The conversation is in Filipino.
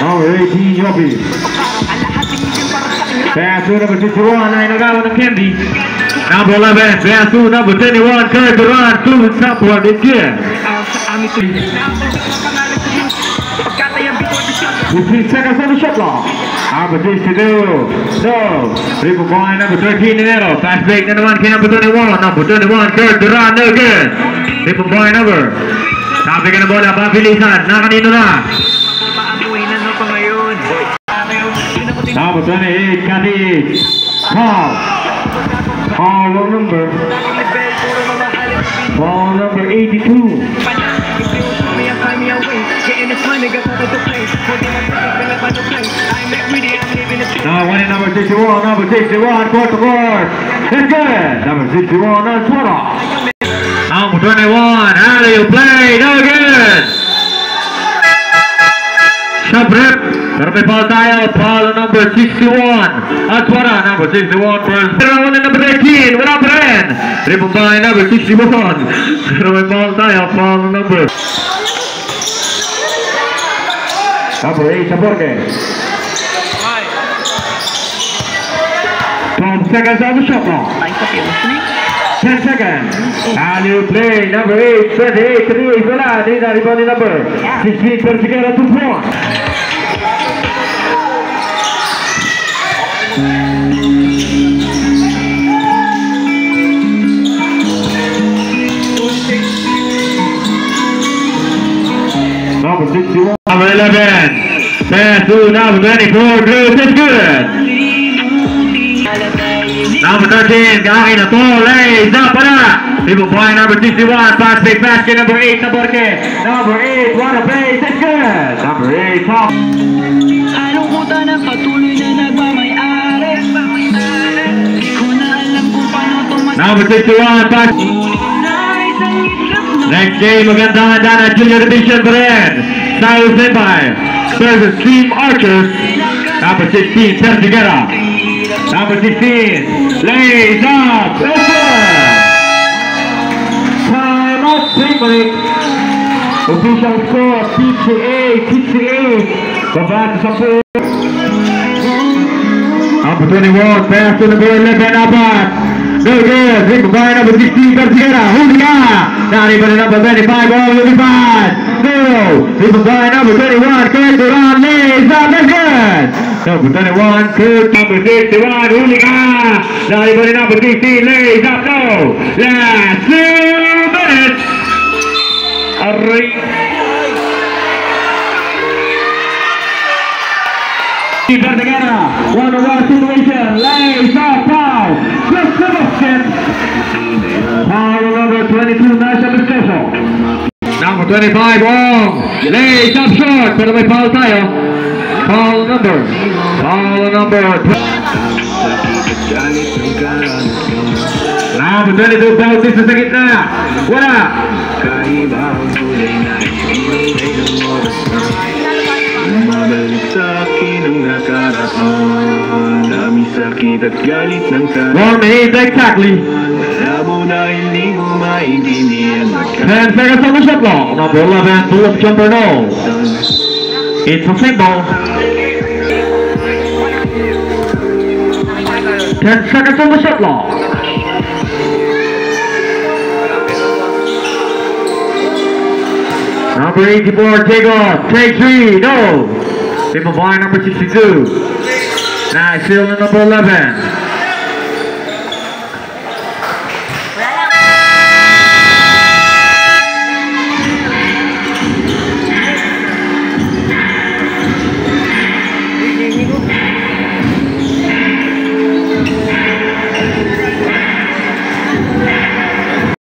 Number 18, Yobi. Pass to number 61, ay nagawa ng Candy. Number 11, pass to number 21, Kurt Duran, fluid support this year. 15 seconds on the shot clock. Number 62, no. Triple point, number 13, Nero. Fast break na naman kay number 21. Number 21, Kurt Duran, no good. Triple point number. Sabi ka na bola, pabilisan. Na kanino na? Number 28, Kati. Paul. Paul number. Paul number 82. Now winning number 61, number 61, court to court. It's good. Number 61 on Twitter. Number 21, how do you play? No good. Shot rip. Pero may foul tayo. Foul number 61. Atwara, number 61 first. Pero wala number 13. Wala pa rin. Triple by number 61. Pero may foul tayo. Foul number. Number 8, Saborge. 12 seconds on the shot clock. 10 seconds. How do you play? Number 8, 28, 3, wala. Hindi na rebound number 16, Persiquera, 2 points. Number 61. Number 11. Pass to number 24. Drew, that's good. Number 13. Gaki na to. Lays up. Para. Triple point number 61. Pass big basket. Number 8. Number 8. What a play. That's good. Number 8. Top. Alungkutan ang patuloy na nagmamayari. Di ko na alam kung paano tumatak. Number 61. Pass. Next game, magandang handa na Junior Division pa rin. Tayo by versus Team Archers. Number 16, Persiquera. Number 16, lays up. Time out, break. Official score, 58. Babasa sa po. Number 21, pass to number 11, Abat. No good. Triple by number 16, Persiquera. Huli ka. Nari pa na number 25, all will be bad. No. Triple by number 21, Kurt Duran, lays up. That's good. Number 21, Kurt. Number 61, huli ka. Nari pa na number 16, lays up. No. Last 2 minutes. Aray. Persiquera. 1-on-1 situation. Lays up. Foul. Just Sebastian. Foul number 22, Nasha Misteso. Number 25, wrong. Lays up short, pero may foul tayo. Foul number 22, Bautista sa gitna. Wala. Mabalik sa akin ang nakaraan. Dami sakit at galit ng tayo. 1 minute exactly. Alam mo na hindi mo maintindihan. 10 seconds on the shot clock. Number 11, pull up jumper no. It's a single. 10 seconds on the shot clock. Number 84, take off. Take 3, no. Triple by number 62. Nice field on number 11.